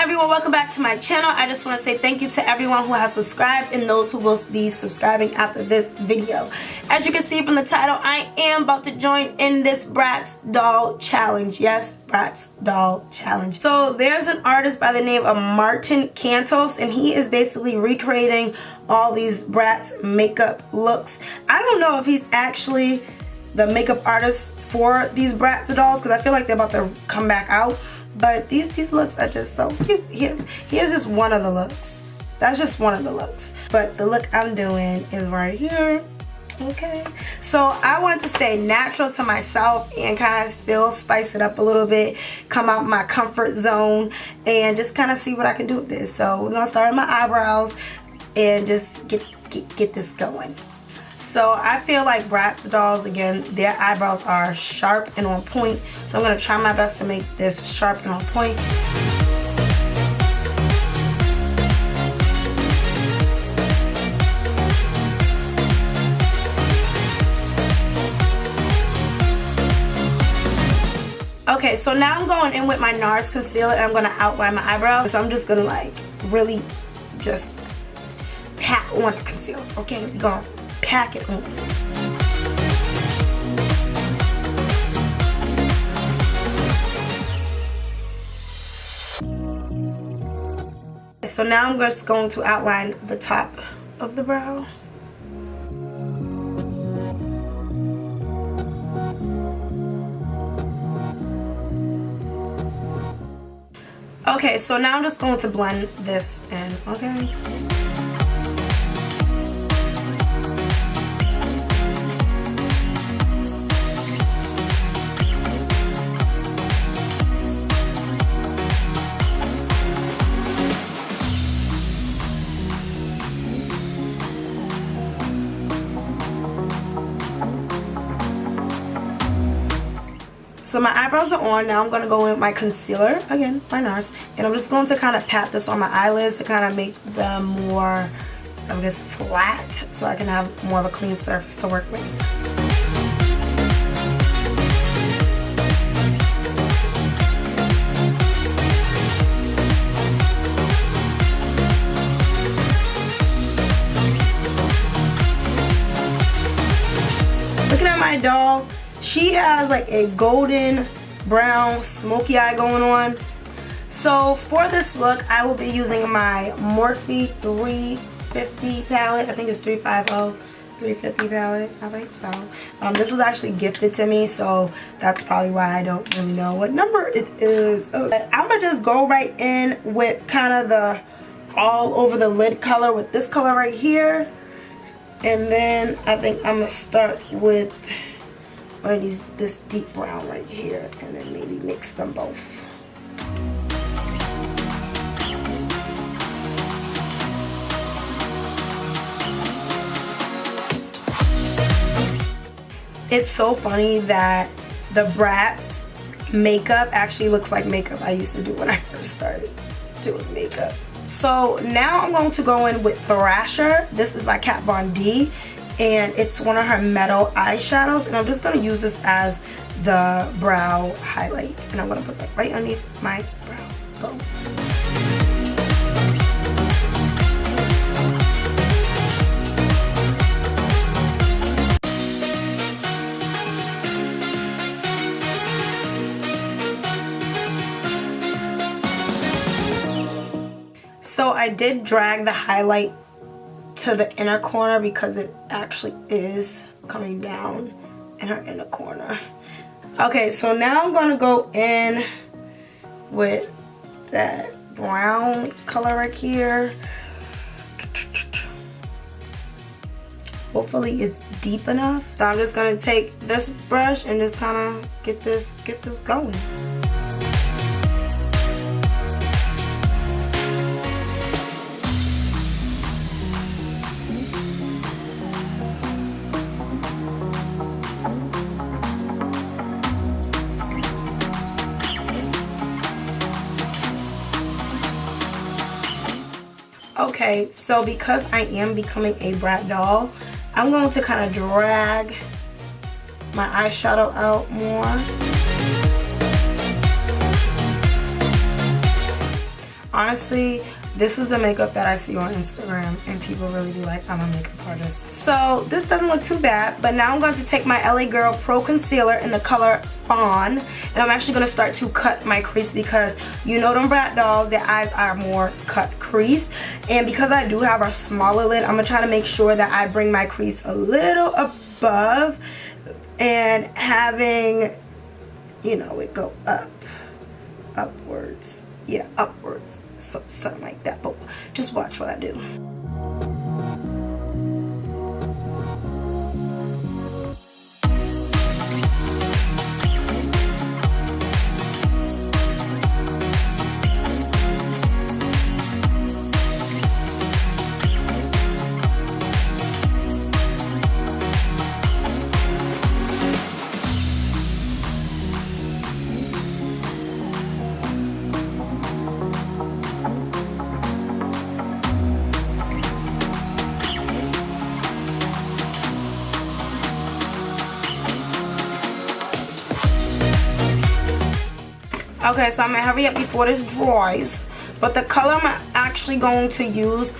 everyone, welcome back to my channel. I just want to say thank you to everyone who has subscribed and those who will be subscribing after this video. As you can see from the title, I am about to join in this Bratz doll challenge. Yes, Bratz doll challenge. So there's an artist by the name of Martin Cantos, and he is basically recreating all these Bratz makeup looks. I don't know if he's actually the makeup artist for these Bratz dolls because I feel like they're about to come back out. But these looks are just so cute. Here's just one of the looks. That's just one of the looks. But the look I'm doing is right here. Okay. So I wanted to stay natural to myself and kind of still spice it up a little bit. Come out my comfort zone and just kind of see what I can do with this. So we're going to start with my eyebrows and just get this going. So I feel like Bratz dolls, again, their eyebrows are sharp and on point. So I'm going to try my best to make this sharp and on point. Okay, so now I'm going in with my NARS concealer and I'm going to outline my eyebrows. So I'm just going to like really just pat on the concealer. Okay, we're going to pack it on. So now I'm just going to outline the top of the brow. Okay, so now I'm just going to blend this in, okay? So my eyebrows are on. Now I'm going to go in with my concealer, again, by NARS. And I'm just going to kind of pat this on my eyelids to kind of make them more, I guess, flat. So I can have more of a clean surface to work with. Looking at my doll, she has like a golden brown smoky eye going on. So for this look, I will be using my Morphe 350 palette. I think it's 350, 350 palette. I think so. This was actually gifted to me, so that's probably why I don't really know what number it is. Okay. I'm gonna just go right in with kind of the all over the lid color with this color right here. And then I think I'm gonna start with one of these, this deep brown right here, and then maybe mix them both. It's so funny that the Bratz makeup actually looks like makeup I used to do when I first started doing makeup. So now I'm going to go in with Thrasher. This is by Kat Von D. And it's one of her metal eyeshadows, and I'm just going to use this as the brow highlight, and I'm going to put that right underneath my brow bone. So I did drag the highlight to the inner corner because it actually is coming down in her inner corner. Okay, so now I'm going to go in with that brown color right here. Hopefully it's deep enough. So I'm just going to take this brush and just kind of get this going. Okay, so because I am becoming a Bratz doll, I'm going to kind of drag my eyeshadow out more. honestly, this is the makeup that I see on Instagram, and people really be like, I'm a makeup artist. So this doesn't look too bad, but now I'm going to take my LA Girl Pro Concealer in the color Fawn, and I'm actually going to start to cut my crease because you know them Bratz dolls, their eyes are more cut crease. And because I do have a smaller lid, I'm going to try to make sure that I bring my crease a little above and having, you know, it go upwards. Yeah, upwards. Something like that. But just watch what I do. Okay, so I'm gonna hurry up before this dries. But the color I'm actually going to use is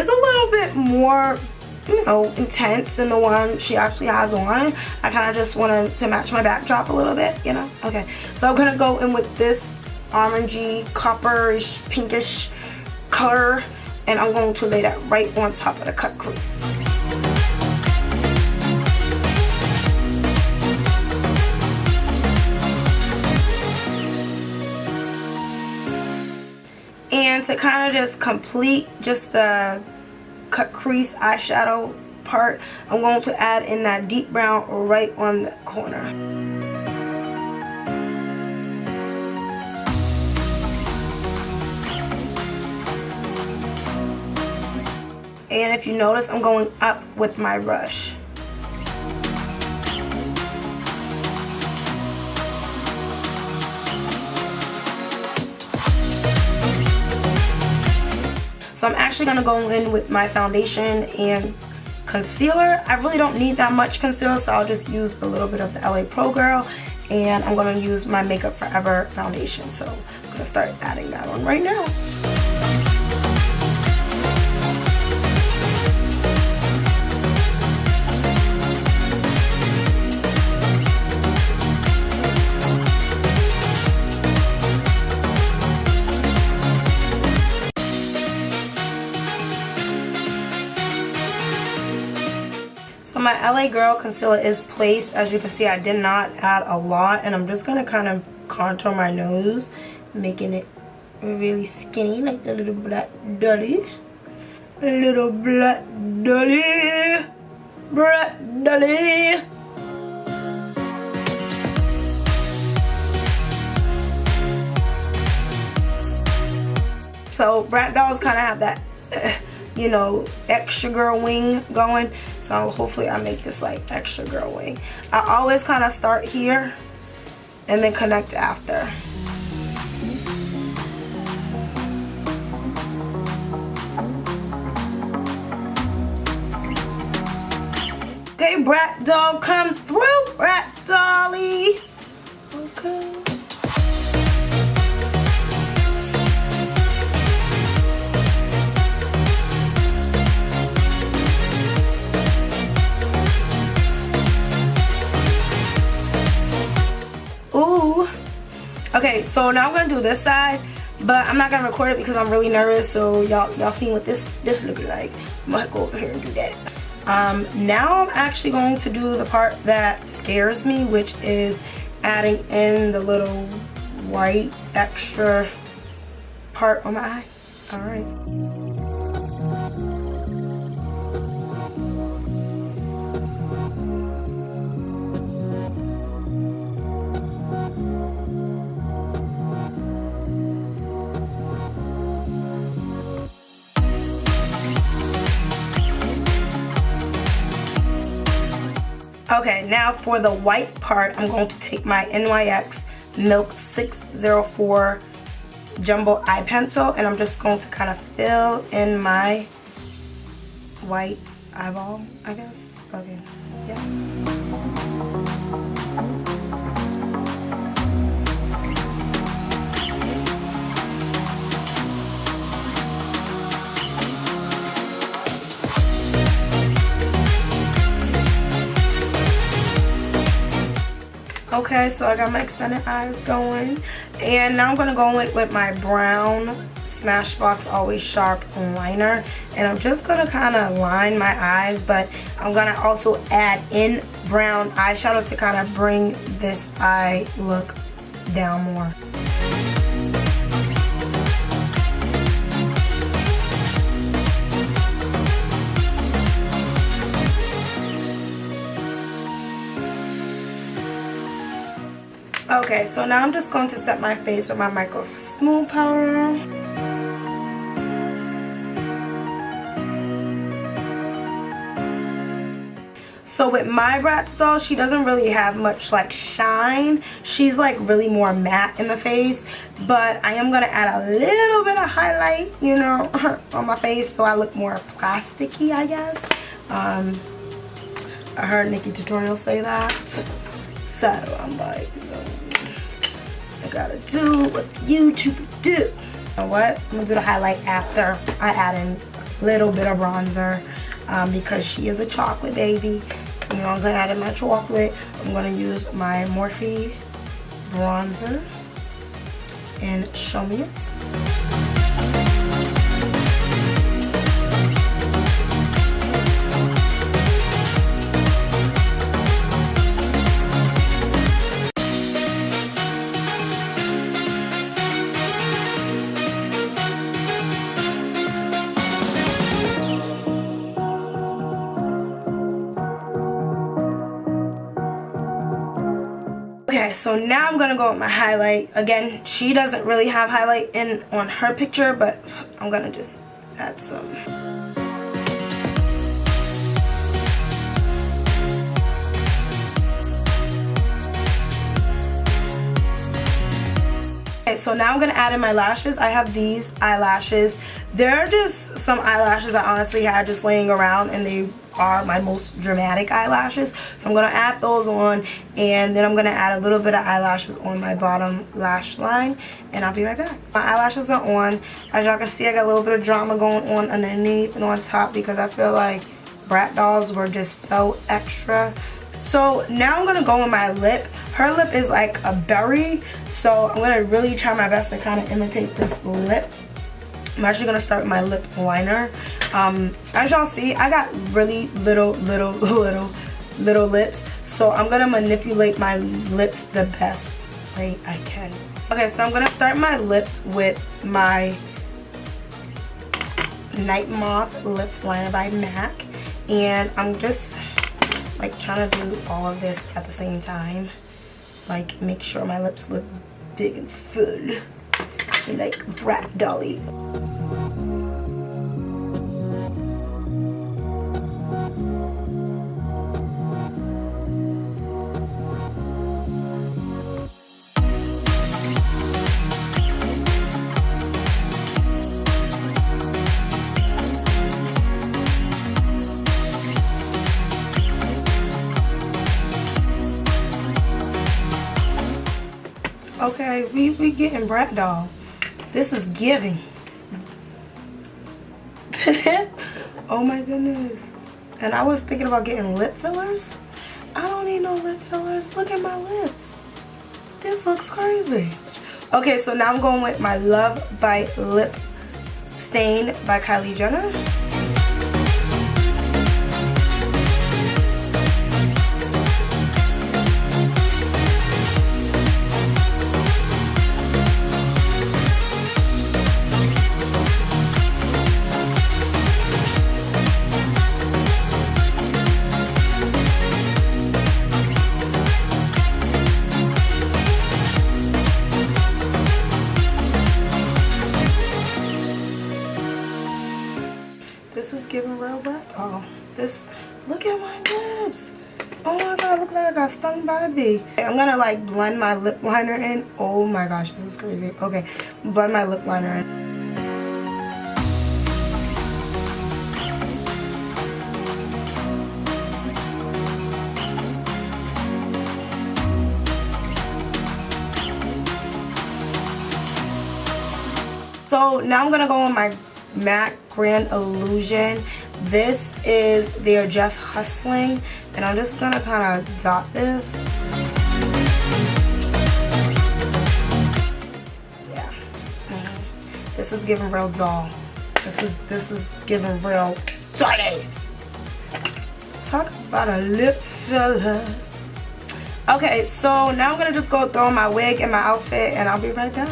a little bit more, you know, intense than the one she actually has on. I kind of just wanted to match my backdrop a little bit, you know. Okay, so I'm gonna go in with this orangey, copperish, pinkish color, and I'm going to lay that right on top of the cut crease. And to kind of just complete just the cut crease eyeshadow part, I'm going to add in that deep brown right on the corner. And if you notice, I'm going up with my brush. So I'm actually going to go in with my foundation and concealer. I really don't need that much concealer, so I'll just use a little bit of the LA Pro Girl. And I'm going to use my Makeup Forever foundation. So I'm going to start adding that on right now. So my LA Girl concealer is placed. As you can see, I did not add a lot, and I'm just gonna kind of contour my nose, making it really skinny like the little black dolly. Little black dolly. Black dolly. So Bratz dolls kind of have that you know, extra girl wing going. So hopefully I make this like extra girl wing. I always kind of start here and then connect after. Okay, Bratz doll, come through, Bratz dolly. Okay. Okay, so now I'm gonna do this side, but I'm not gonna record it because I'm really nervous. So y'all seen what this looking like. I'm gonna go over here and do that. Now I'm actually going to do the part that scares me, which is adding in the little white extra part on my eye. All right. Okay, now for the white part, I'm going to take my NYX Milk 604 Jumbo Eye Pencil, and I'm just going to kind of fill in my white eyeball, I guess. Okay, yeah. Okay, so I got my extended eyes going, and now I'm gonna go in with my brown Smashbox Always Sharp liner, and I'm just gonna kind of line my eyes, but I'm gonna also add in brown eyeshadow to kind of bring this eye look down more. Okay, so now I'm just going to set my face with my Micro Smooth powder. So with my Bratz doll, she doesn't really have much like shine. She's like really more matte in the face, but I am gonna add a little bit of highlight, you know, on my face so I look more plasticky, I guess. I heard Nikki Tutorial say that. So I'm like, I gotta do what YouTubers do. You know what? I'm gonna do the highlight after I add in a little bit of bronzer because she is a chocolate baby. You know, I'm gonna add in my chocolate. I'm gonna use my Morphe bronzer and Show Me It. Okay, so now I'm gonna go with my highlight. Again, she doesn't really have highlight in on her picture, but I'm gonna just add some. Okay, so now I'm gonna add in my lashes. I have these eyelashes. They're just some eyelashes I honestly had just laying around, and they are my most dramatic eyelashes. So I'm gonna add those on, and then I'm gonna add a little bit of eyelashes on my bottom lash line, and I'll be right back. My eyelashes are on. As y'all can see, I got a little bit of drama going on underneath and on top because I feel like Brat dolls were just so extra. So now I'm gonna go with my lip. Her lip is like a berry, so I'm gonna really try my best to kind of imitate this lip. I'm actually gonna start with my lip liner. As y'all see, I got really little lips, so I'm gonna manipulate my lips the best way I can. Okay, so I'm gonna start my lips with my Night Moth lip liner by MAC, and I'm just like trying to do all of this at the same time, like make sure my lips look big and full and like Brat dolly. Okay, we getting Brat doll. This is giving. Oh my goodness. And I was thinking about getting lip fillers. I don't need no lip fillers. Look at my lips. This looks crazy. Okay, so now I'm going with my Love Bite Lip Stain by Kylie Jenner. This is giving real Brat doll. This, look at my lips. Oh my god, look like I got stung by a bee. I'm gonna like blend my lip liner in. Oh my gosh, this is crazy. Okay, blend my lip liner in. So now I'm gonna go on my MAC Grand Illusion. This is They're Just Hustling, and I'm just gonna kind of dot this. This is giving real doll. This is giving real dolly. Talk about a lip filler. Okay, so now I'm gonna just go throw my wig and my outfit, and I'll be right back.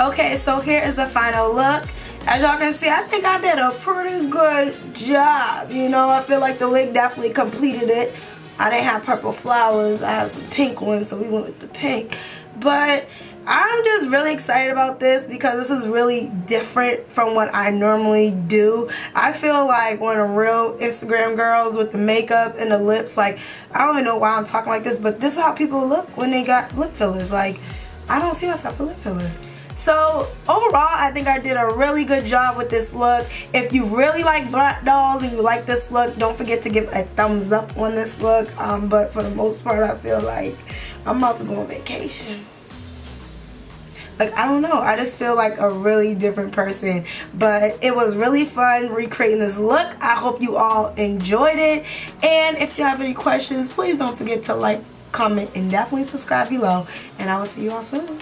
Okay, so here is the final look. As y'all can see, I think I did a pretty good job. You know, I feel like the wig definitely completed it. I didn't have purple flowers. I had some pink ones, so we went with the pink. But I'm just really excited about this because this is really different from what I normally do. I feel like one of the real Instagram girls with the makeup and the lips, like, I don't even know why I'm talking like this, but this is how people look when they got lip fillers. Like, I don't see myself with lip fillers. So overall, I think I did a really good job with this look. If you really like Bratz dolls and you like this look, don't forget to give a thumbs up on this look. But for the most part, I feel like I'm about to go on vacation. Like, I don't know, I just feel like a really different person. But it was really fun recreating this look. I hope you all enjoyed it. And if you have any questions, please don't forget to like, comment, and definitely subscribe below. And I will see you all soon.